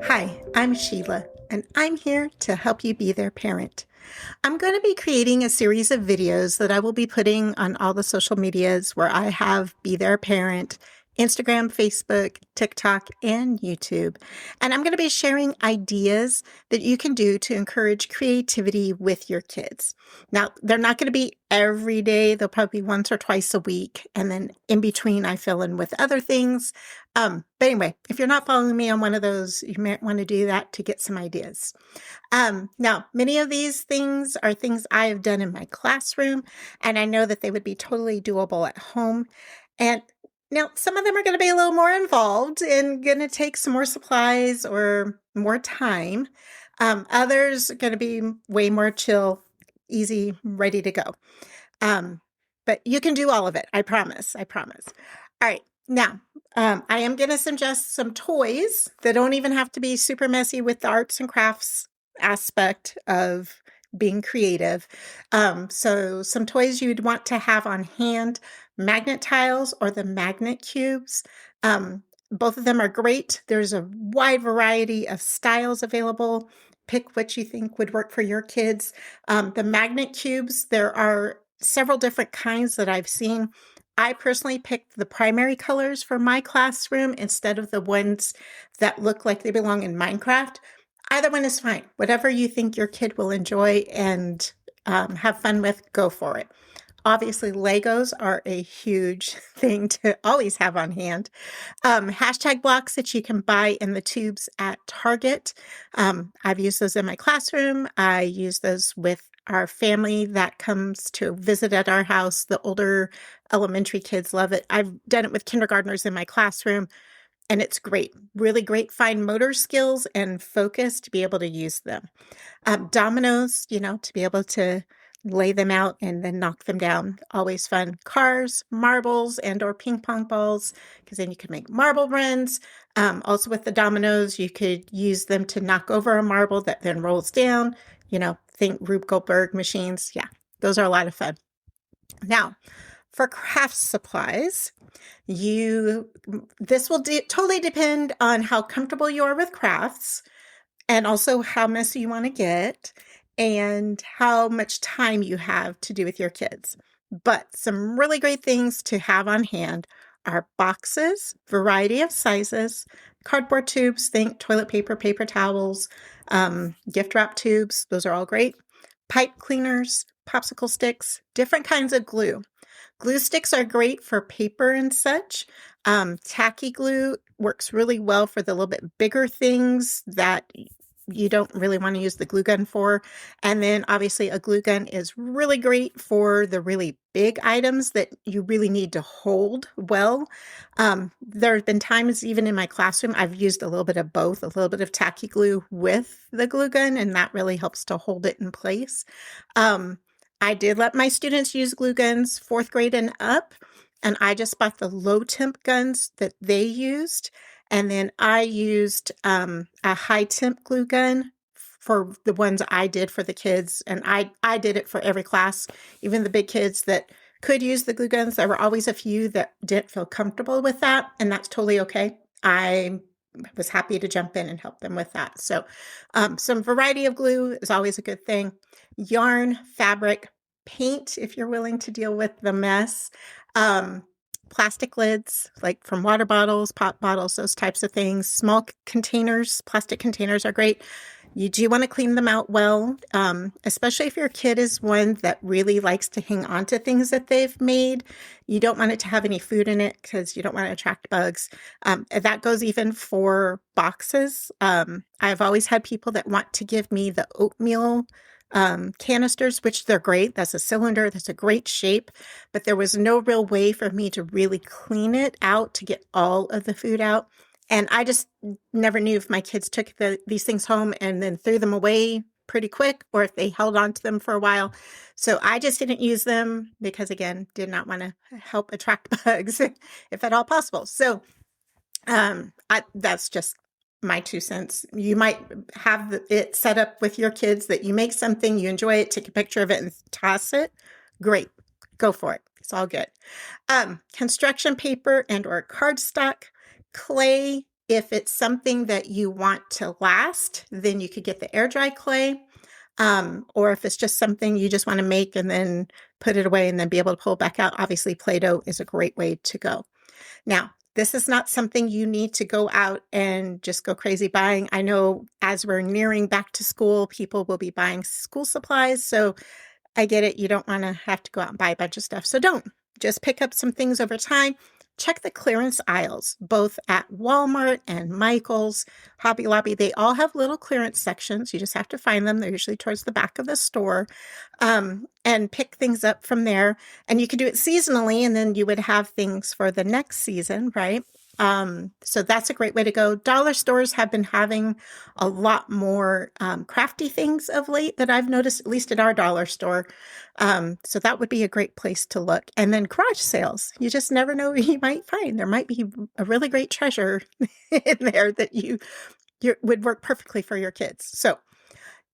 Hi, I'm Sheila, and I'm here to help you be their parent. I'm going to be creating a series of videos that I will be putting on all the social medias where I have Be Their Parent, Instagram, Facebook, TikTok, and YouTube. And I'm going to be sharing ideas that you can do to encourage creativity with your kids. Now, they're not going to be every day. They'll probably be once or twice a week. And then in between, I fill in with other things. But anyway, if you're not following me on one of those, you might want to do that to get some ideas. Now, many of these things are things I have done in my classroom, and I know that they would be totally doable at home. And now, some of them are going to be a little more involved and going to take some more supplies or more time. Others are going to be way more chill, easy, ready to go. Um, but you can do all of it. I promise. I promise. All right. Now, I am going to suggest some toys that don't even have to be super messy with the arts and crafts aspect of being creative. So some toys you'd want to have on hand, magnet tiles or the magnet cubes. Both of them are great. There's a wide variety of styles available. Pick what you think would work for your kids. The magnet cubes, there are several different kinds that I've seen. I personally picked the primary colors for my classroom instead of the ones that look like they belong in Minecraft. Either one is fine. Whatever you think your kid will enjoy and have fun with, go for it. Obviously, Legos are a huge thing to always have on hand. Hashtag blocks that you can buy in the tubes at Target. I've used those in my classroom. I use those with our family that comes to visit at our house. The older elementary kids love it. I've done it with kindergartners in my classroom, and it's great. Really great fine motor skills and focus to be able to use them. Dominoes, to be able to lay them out and then knock them down. Always fun. Cars, marbles, and or ping pong balls, because then you can make marble runs. Also with the dominoes, you could use them to knock over a marble that then rolls down. Think Rube Goldberg machines. Yeah, those are a lot of fun. Now, for craft supplies, this will totally depend on how comfortable you are with crafts and also how messy you want to get and how much time you have to do with your kids. But some really great things to have on hand are boxes, variety of sizes, cardboard tubes, think toilet paper, paper towels, gift wrap tubes. Those are all great. Pipe cleaners, popsicle sticks, different kinds of glue. Glue sticks are great for paper and such. Tacky glue works really well for the little bit bigger things that you don't really want to use the glue gun for. And then obviously a glue gun is really great for the really big items that you really need to hold well. There have been times even in my classroom, I've used a little bit of both, a little bit of tacky glue with the glue gun, and that really helps to hold it in place. I did let my students use glue guns 4th grade and up, and I just bought the low temp guns that they used. And then I used a high temp glue gun for the ones I did for the kids. And I did it for every class, even the big kids that could use the glue guns. There were always a few that didn't feel comfortable with that, and that's totally okay. I was happy to jump in and help them with that. So some variety of glue is always a good thing. Yarn, fabric, paint, if you're willing to deal with the mess. Plastic lids, like from water bottles, pop bottles, those types of things. Small containers, plastic containers are great. You do want to clean them out well, especially if your kid is one that really likes to hang on to things that they've made. You don't want it to have any food in it because you don't want to attract bugs. That goes even for boxes. I've always had people that want to give me the oatmeal canisters, which they're great. That's a cylinder. That's a great shape. But there was no real way for me to really clean it out to get all of the food out. And I just never knew if my kids took these things home and then threw them away pretty quick or if they held on to them for a while. So I just didn't use them because, again, did not want to help attract bugs if at all possible. So that's just my 2 cents. You might have it set up with your kids that you make something, you enjoy it, take a picture of it and toss it. Great. Go for it. It's all good. Construction paper and or cardstock, clay, If it's something that you want to last, then you could get the air dry clay. Or if it's just something you just want to make and then put it away and then be able to pull it back out, obviously Play-Doh is a great way to go. Now, this is not something you need to go out and just go crazy buying. I know as we're nearing back to school, people will be buying school supplies. So I get it. You don't want to have to go out and buy a bunch of stuff. So don't. Just pick up some things over time. Check the clearance aisles, both at Walmart and Michael's, Hobby Lobby. They all have little clearance sections. You just have to find them. They're usually towards the back of the store, and pick things up from there. And you could do it seasonally, and then you would have things for the next season, right? So that's a great way to go. Dollar stores have been having a lot more crafty things of late that I've noticed, at least at our dollar store. So that would be a great place to look. And then garage sales. You just never know what you might find. There might be a really great treasure in there that you would work perfectly for your kids. So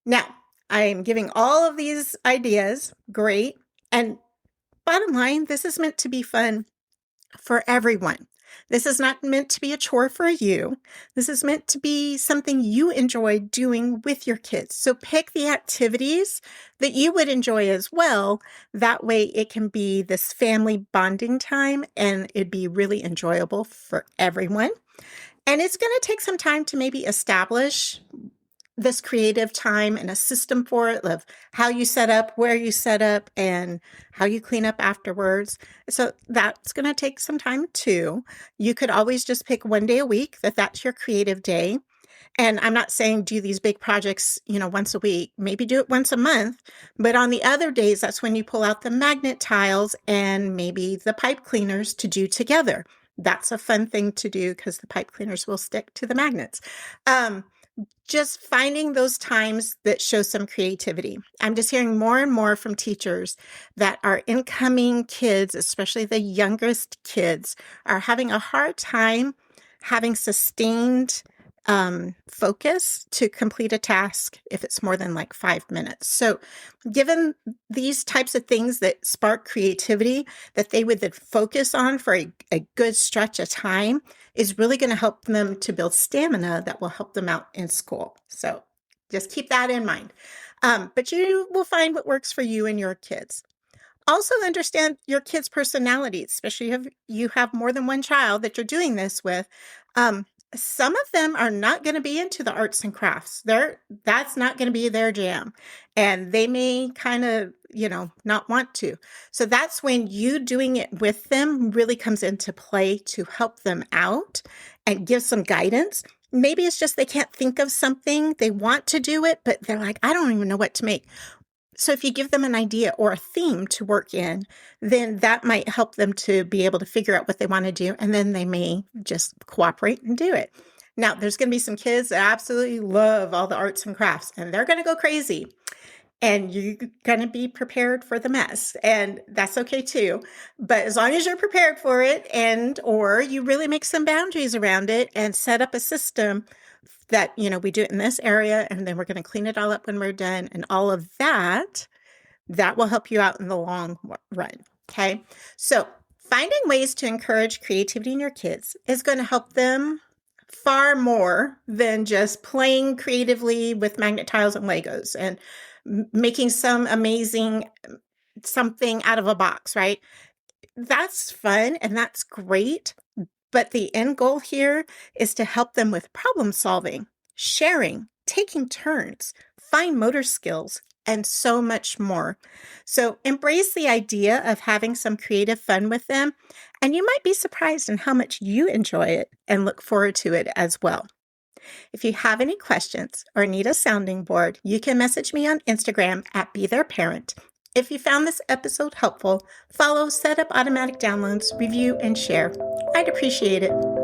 now I'm giving all of these ideas. Great. And bottom line, this is meant to be fun for everyone. This is not meant to be a chore for you. This is meant to be something you enjoy doing with your kids. So pick the activities that you would enjoy as well. That way it can be this family bonding time and it'd be really enjoyable for everyone. And it's going to take some time to maybe establish this creative time and a system for it of how you set up, where you set up, and how you clean up afterwards. So that's going to take some time too. You could always just pick one day a week that's your creative day. And I'm not saying do these big projects, once a week, maybe do it once a month. But on the other days, that's when you pull out the magnet tiles and maybe the pipe cleaners to do together. That's a fun thing to do because the pipe cleaners will stick to the magnets. Just finding those times that show some creativity. I'm just hearing more and more from teachers that our incoming kids, especially the youngest kids, are having a hard time having sustained focus to complete a task if it's more than like 5 minutes. So given these types of things that spark creativity that they would then focus on for a good stretch of time is really going to help them to build stamina that will help them out in school. So just keep that in mind. But you will find what works for you and your kids. Also understand your kids' personalities, especially if you have more than one child that you're doing this with. Some of them are not going to be into the arts and crafts. That's not going to be their jam. And they may kind of, not want to. So that's when you doing it with them really comes into play to help them out and give some guidance. Maybe it's just they can't think of something. They want to do it, but they're like, I don't even know what to make. So if you give them an idea or a theme to work in, then that might help them to be able to figure out what they want to do. And then they may just cooperate and do it. Now, there's going to be some kids that absolutely love all the arts and crafts, and they're going to go crazy. And you're going to be prepared for the mess. And that's okay too. But as long as you're prepared for it or you really make some boundaries around it and set up a system that, we do it in this area and then we're going to clean it all up when we're done and all of that will help you out in the long run. Okay. So finding ways to encourage creativity in your kids is going to help them far more than just playing creatively with magnet tiles and Legos and making some amazing something out of a box, right? That's fun and that's great. But the end goal here is to help them with problem solving, sharing, taking turns, fine motor skills, and so much more. So embrace the idea of having some creative fun with them, and you might be surprised in how much you enjoy it and look forward to it as well. If you have any questions or need a sounding board, you can message me on Instagram at BeTheirParent. If you found this episode helpful, follow, set up automatic downloads, review, and share. I'd appreciate it.